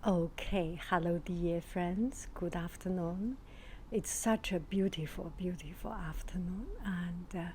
Okay, hello dear friends, good afternoon. It's such a beautiful, beautiful afternoon, and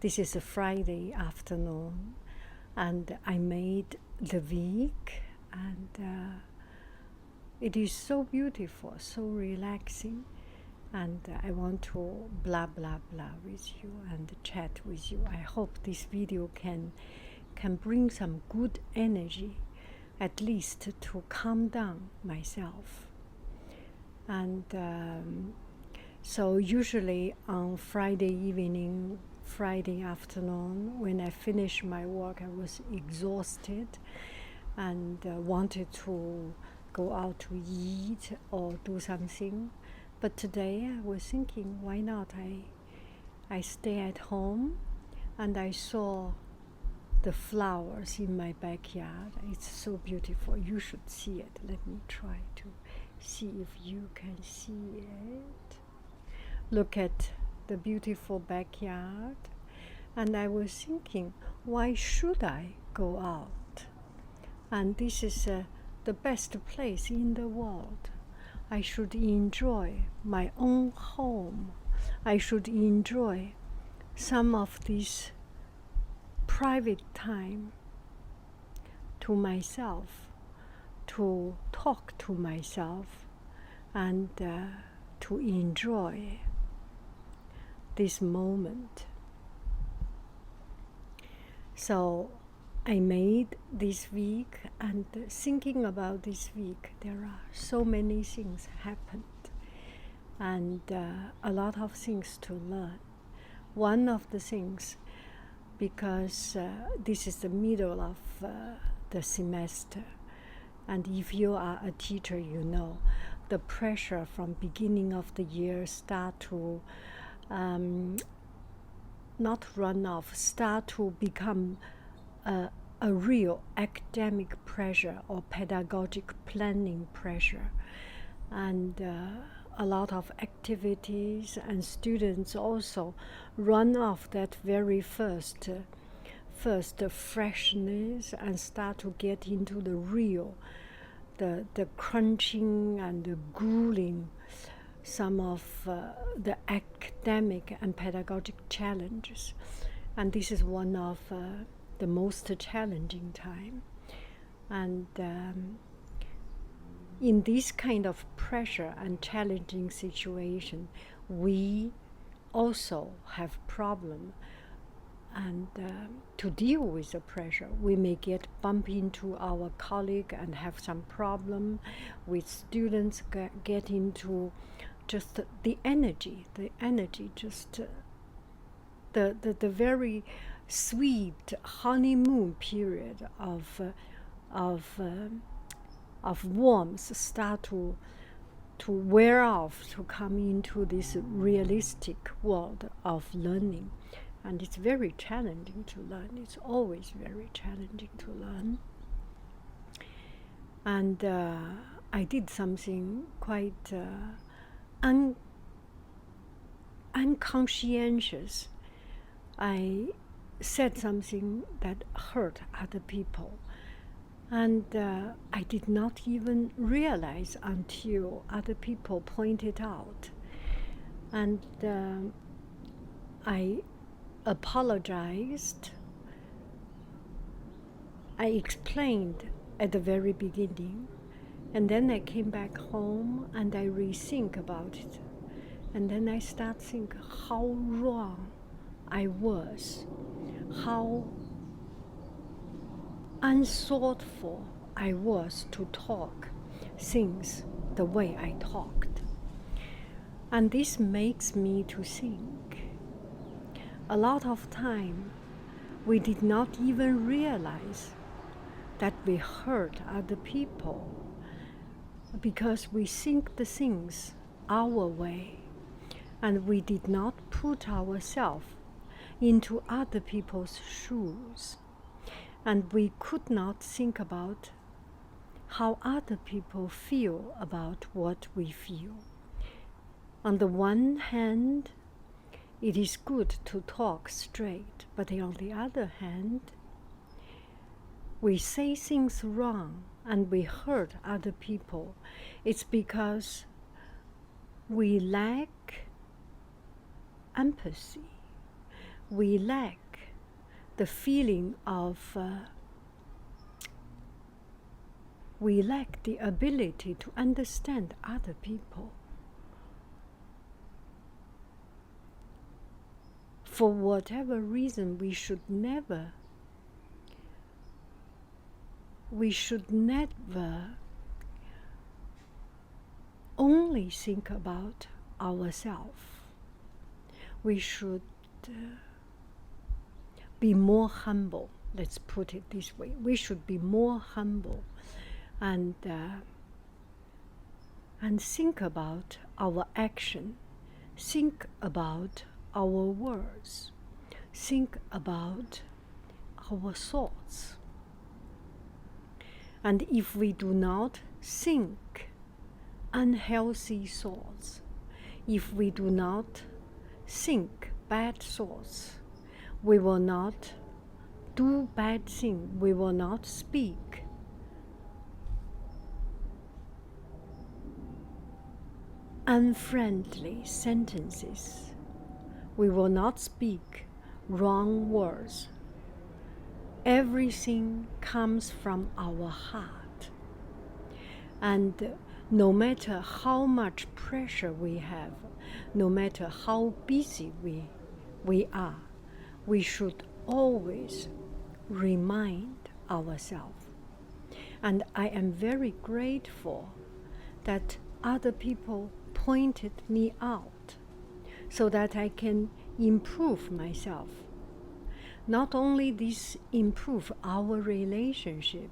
this is a Friday afternoon, and I made the week, and it is so beautiful, so relaxing, and I want to blah blah blah with you and chat with you. I hope this video can bring some good energy, at least to calm down myself. And so usually on Friday evening, Friday afternoon, when I finished my work, I was exhausted and wanted to go out to eat or do something. But today I was thinking, why not I stay at home, and I saw the flowers in my backyard. It's so beautiful. You should see it. Let me try to see if you can see it. Look at the beautiful backyard. And I was thinking, why should I go out? And this is the best place in the world. I should enjoy my own home. I should enjoy some of these private time to myself, to talk to myself, and to enjoy this moment. So I made this week, and thinking about this week, there are so many things happened, and a lot of things to learn. One of the things, because this is the middle of the semester, and if you are a teacher, you know the pressure from beginning of the year start to not run off, start to become a real academic pressure or pedagogic planning pressure, and a lot of activities, and students also run off that very first freshness and start to get into the real, the crunching and the grueling, some of the academic and pedagogic challenges. And this is one of the most challenging time. And in this kind of pressure and challenging situation, we also have problem. And to deal with the pressure, we may bump into our colleague and have some problem with students, get into just the energy, just the very sweet honeymoon period of warmth start to wear off, to come into this realistic world of learning. And it's very challenging to learn. It's always very challenging to learn. And I did something quite unconscientious. I said something that hurt other people. And I did not even realize until other people pointed out. And I apologized. I explained at the very beginning. And then I came back home and I rethink about it. And then I start thinking how wrong I was, how unthoughtful I was to talk things the way I talked. And this makes me to think a lot of time we did not even realize that we hurt other people because we think the things our way, and we did not put ourselves into other people's shoes. And we could not think about how other people feel about what we feel. On the one hand, it is good to talk straight, but on the other hand, we say things wrong and we hurt other people, it's because we lack empathy. We lack the feeling of, we lack the ability to understand other people. For whatever reason, we should never only think about ourselves. We should be more humble. Let's put it this way. We should be more humble and think about our action, think about our words, think about our thoughts. And if we do not think unhealthy thoughts, if we do not think bad thoughts, we will not do bad things, we will not speak unfriendly sentences, we will not speak wrong words. Everything comes from our heart. And no matter how much pressure we have, no matter how busy we are, we should always remind ourselves. And I am very grateful that other people pointed me out so that I can improve myself. Not only this improve our relationship,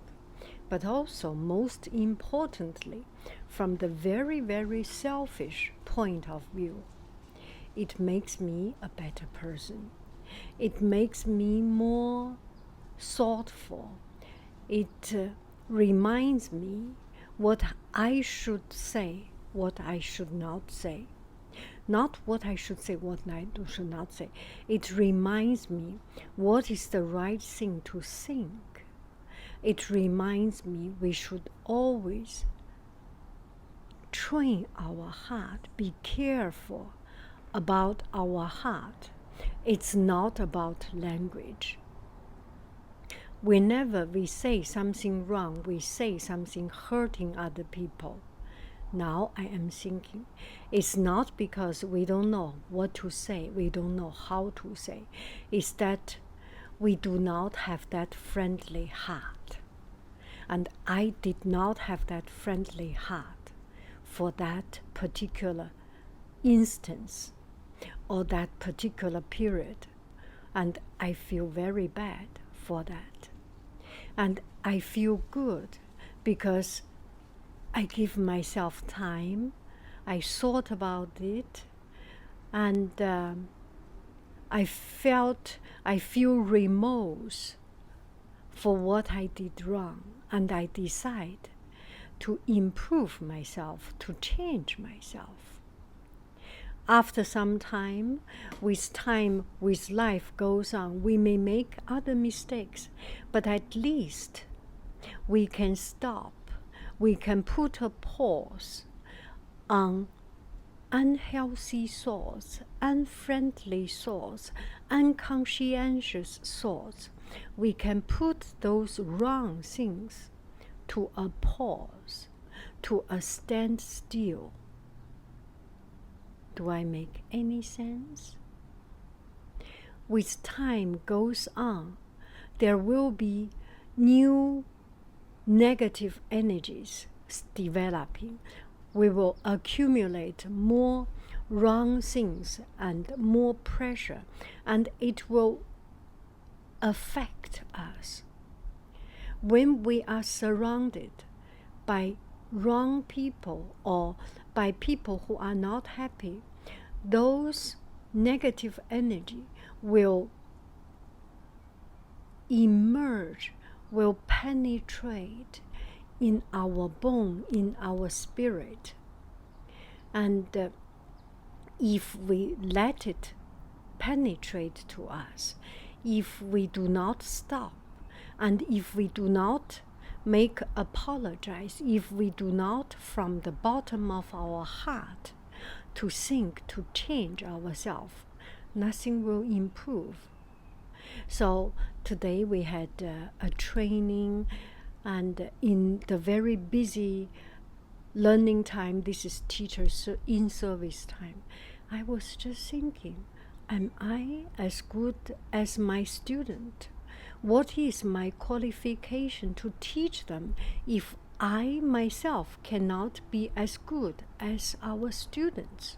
but also most importantly, from the very, very selfish point of view, it makes me a better person. It makes me more thoughtful. It reminds me what I should say, what I should not say. Not what I should say, what I should not say. It reminds me what is the right thing to think. It reminds me we should always train our heart, be careful about our heart. It's not about language. Whenever we say something wrong, we say something hurting other people. Now I am thinking, it's not because we don't know what to say, we don't know how to say. It's that we do not have that friendly heart. And I did not have that friendly heart for that particular instance or that particular period. And I feel very bad for that. And I feel good because I give myself time, I thought about it, and I feel remorse for what I did wrong, and I decide to improve myself, to change myself. After some time, with life goes on, we may make other mistakes, but at least we can stop. We can put a pause on unhealthy thoughts, unfriendly thoughts, unconscientious thoughts. We can put those wrong things to a pause, to a standstill. Do I make any sense? With time goes on, there will be new negative energies developing. We will accumulate more wrong things and more pressure, and it will affect us. When we are surrounded by wrong people or by people who are not happy, those negative energy will emerge, will penetrate in our bone, in our spirit. And if we let it penetrate to us, if we do not stop, and if we do not make apologize if we do not from the bottom of our heart to think to change ourselves, nothing will improve. So today we had a training, and in the very busy learning time, this is teacher's in-service time, I was just thinking, am I as good as my student? What is my qualification to teach them if I myself cannot be as good as our students?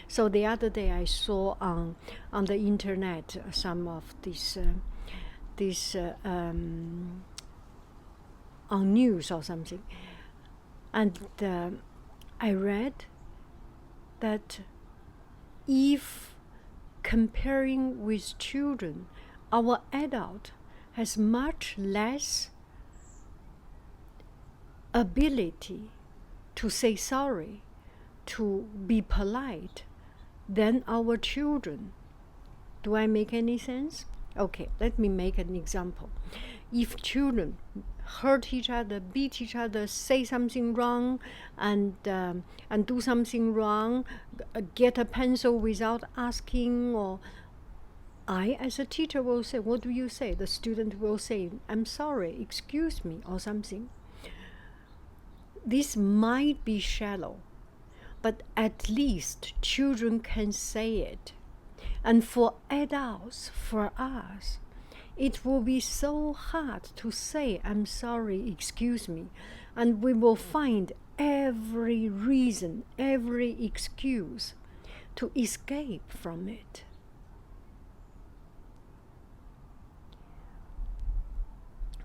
So the other day I saw on the internet some of this on news or something, and I read that if comparing with children, our adult has much less ability to say sorry, to be polite than our children. Do I make any sense? Okay, let me make an example. If children hurt each other, beat each other, say something wrong, and do something wrong, get a pencil without asking, or I, as a teacher, will say, what do you say? The student will say, I'm sorry, excuse me, or something. This might be shallow, but at least children can say it. And for adults, for us, it will be so hard to say, I'm sorry, excuse me. And we will find every reason, every excuse to escape from it.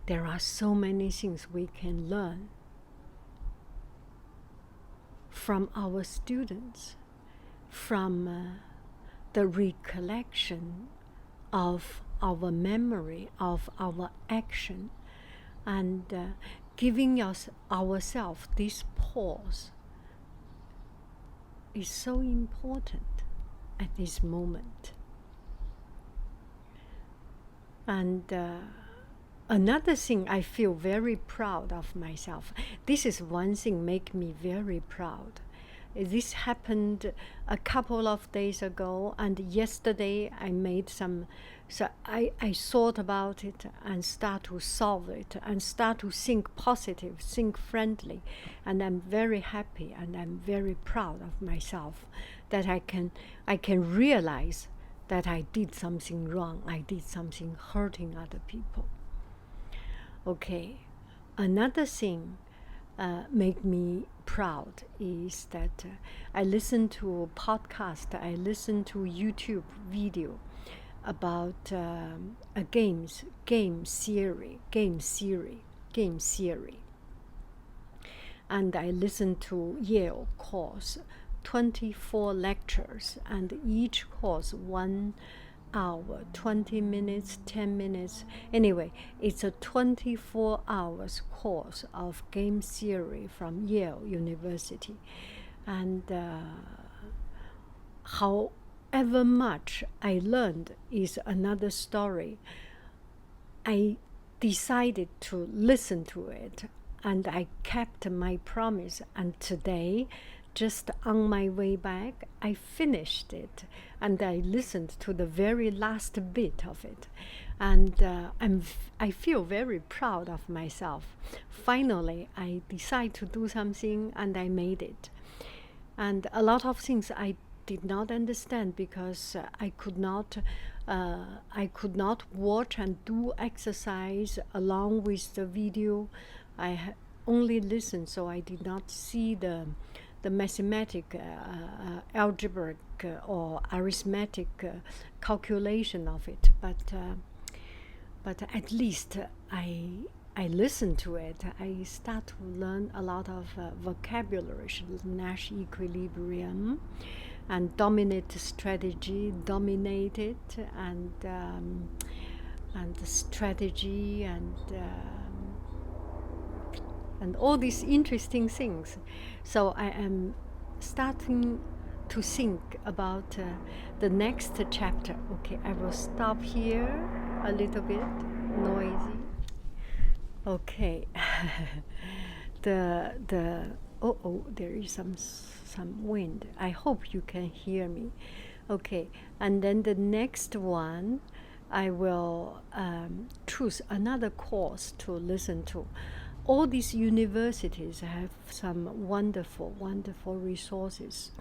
There are so many things we can learn from our students, from the recollection of our memory, of our action, and giving ourselves this pause is so important at this moment. And another thing, I feel very proud of myself. This is one thing make me very proud. This happened a couple of days ago, and yesterday I made some, so I thought about it and start to solve it and start to think positive, think friendly, and I'm very happy and I'm very proud of myself that I can realize that I did something wrong, I did something hurting other people. Okay, another thing make me proud is that I listen to a podcast, I listen to YouTube video about a game theory, and I listened to Yale course, 24 lectures, and each course 1 hour, 20 minutes, 10 minutes. Anyway, it's a 24 hours course of game theory from Yale University. And however much I learned is another story. I decided to listen to it, and I kept my promise, and today, just on my way back, I finished it, and I listened to the very last bit of it, and I feel very proud of myself. Finally, I decided to do something, and I made it. And a lot of things I did not understand because I could not watch and do exercise along with the video. I only listened, so I did not see the mathematic, algebraic or arithmetic calculation of it, but at least I listened to it. I start to learn a lot of vocabulary, Nash equilibrium, and dominate strategy, dominated, and strategy, and all these interesting things. So I am starting to think about the next chapter. Okay, I will stop here, a little bit noisy. Okay. There is some wind. I hope you can hear me. Okay, and then the next one, I will choose another course to listen to. All these universities have some wonderful, wonderful resources.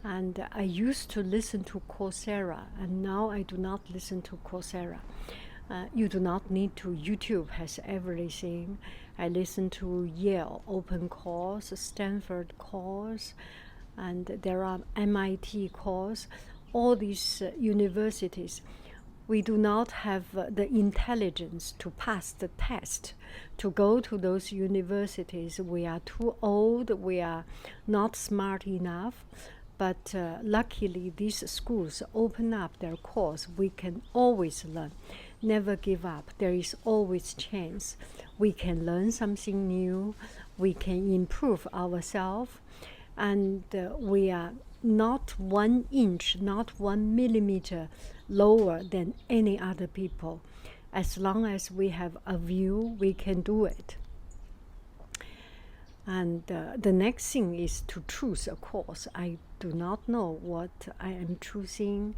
And I used to listen to Coursera, and now I do not listen to Coursera. You do not need to. YouTube has everything. I listen to Yale open course, Stanford course, and there are MIT course. All these universities, we do not have the intelligence to pass the test to go to those universities. We are too old. We are not smart enough. But luckily, these schools open up their course. We can always learn. Never give up. There is always chance. We can learn something new. We can improve ourselves. And we are not 1 inch, not 1 millimeter lower than any other people. As long as we have a view, we can do it. And the next thing is to choose a course. I do not know what I am choosing.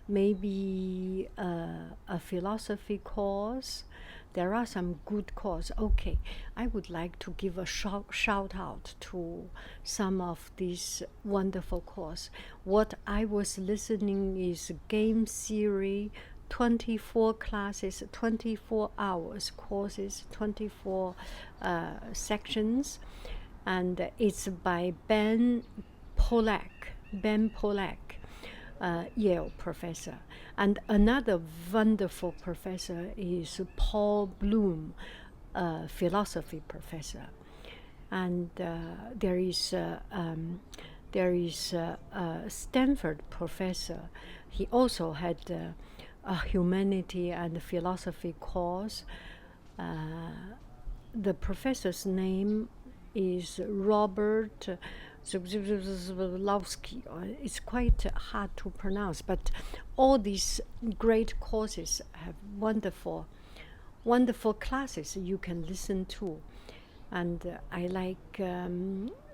Maybe a philosophy course. There are some good courses. Okay, I would like to give a shout out to some of these wonderful courses. What I was listening is game theory, 24 classes, 24 hours courses, 24 sections, and it's by Ben Pollack, Yale professor. And another wonderful professor is Paul Bloom, philosophy professor. And there is a Stanford professor. He also had a humanity and philosophy course. The professor's name is Robert Zlowski. It's quite hard to pronounce, but all these great courses have wonderful, wonderful classes you can listen to. And I like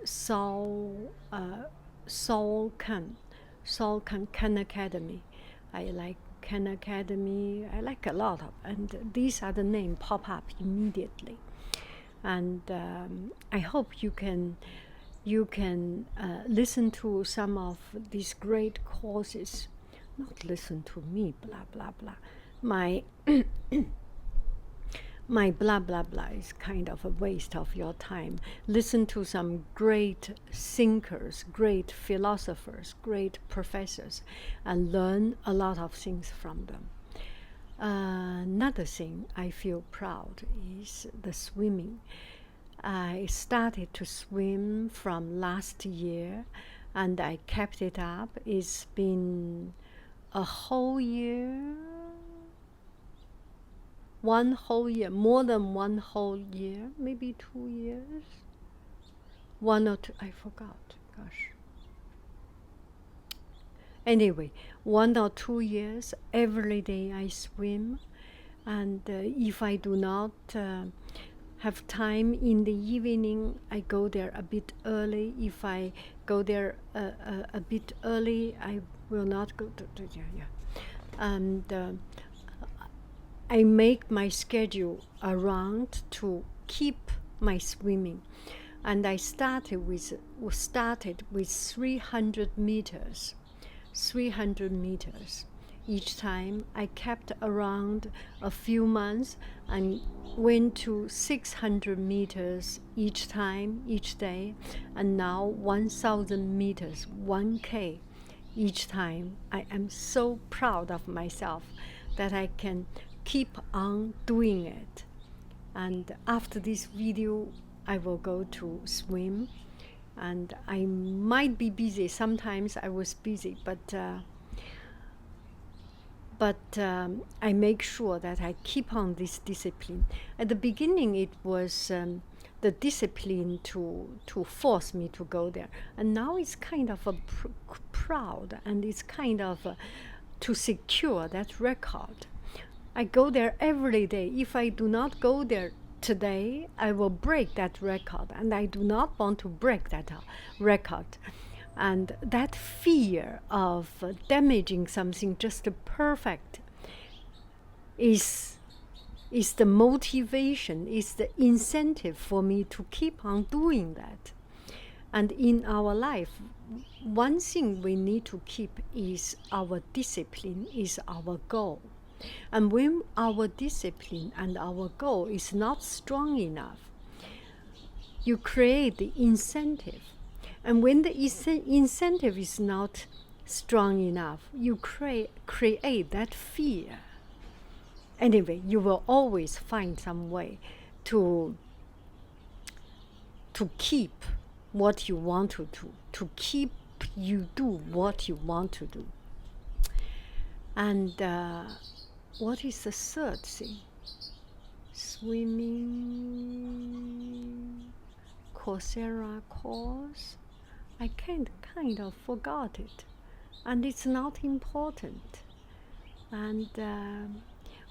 Saul Khan Academy. I like Khan Academy. I like a lot of, and these are the names pop up immediately. And I hope you can listen to some of these great courses. Not listen to me, blah blah blah. My blah blah blah is kind of a waste of your time. Listen to some great thinkers, great philosophers, great professors, and learn a lot of things from them. Another thing I feel proud is the swimming. I started to swim from last year, and I kept it up. It's been a whole year, 1 whole year, more than 1 whole year, maybe 2 years, 1 or 2, I forgot, gosh. Anyway, 1 or 2 years, every day I swim. And if I do not have time in the evening, I go there a bit early. If I go there a bit early, I will not go to And I make my schedule around to keep my swimming. And I started with 300 meters. 300 meters. Each time I kept around a few months and went to 600 meters each time, each day, and now 1,000 meters, 1K each time. I am so proud of myself that I can keep on doing it. And after this video, I will go to swim. And I might be busy. Sometimes I was busy, but I make sure that I keep on this discipline. At the beginning, it was the discipline to force me to go there, and now it's kind of a proud, and it's kind of to secure that record. I go there every day. If I do not go there today I will break that record, and I do not want to break that record. And that fear of damaging something just perfect is the motivation, is the incentive for me to keep on doing that. And in our life, one thing we need to keep is our discipline, is our goal. And when our discipline and our goal is not strong enough, you create the incentive. And when the incentive is not strong enough, you create that fear. Anyway, you will always find some way to keep what you want to do, to keep you do what you want to do. And what is the third thing? Swimming, Coursera course. I kind of forgot it, and it's not important. And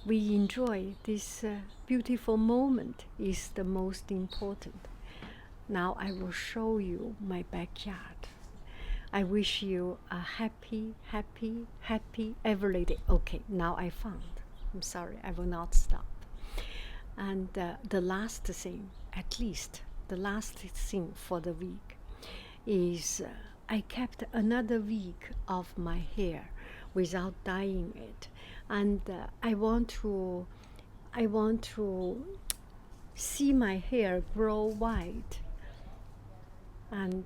we enjoy this beautiful moment is the most important. Now I will show you my backyard. I wish you a happy, happy, happy every day. Okay, now I found. I'm sorry, I will not stop. And the last thing, at least the last thing for the week, is I kept another week of my hair without dyeing it, and I want to see my hair grow white, and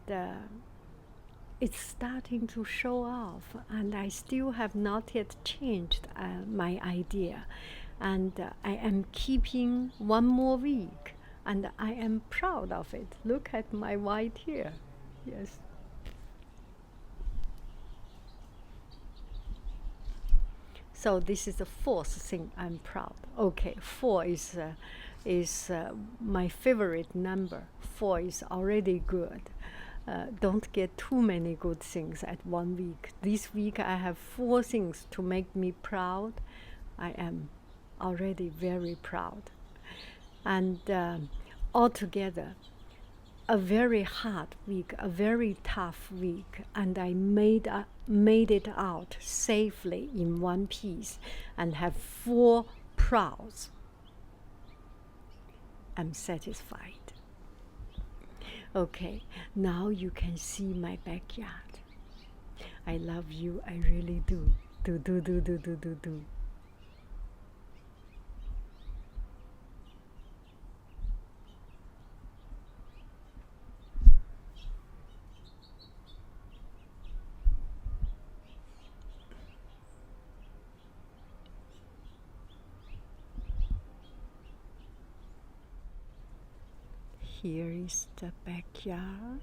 it's starting to show off, and I still have not yet changed my idea, and I am keeping one more week, and I am proud of it. Look at my white hair. Yes. So this is the fourth thing I'm proud. Okay, 4 is my favorite number. 4 is already good. Don't get too many good things at 1 week. This week I have 4 things to make me proud. I am already very proud. And altogether, a very hard week, a very tough week, and I made it out safely in one piece and have 4 prouds. I'm satisfied. Okay, now you can see my backyard. I love you, I really do. Do. Here is the backyard.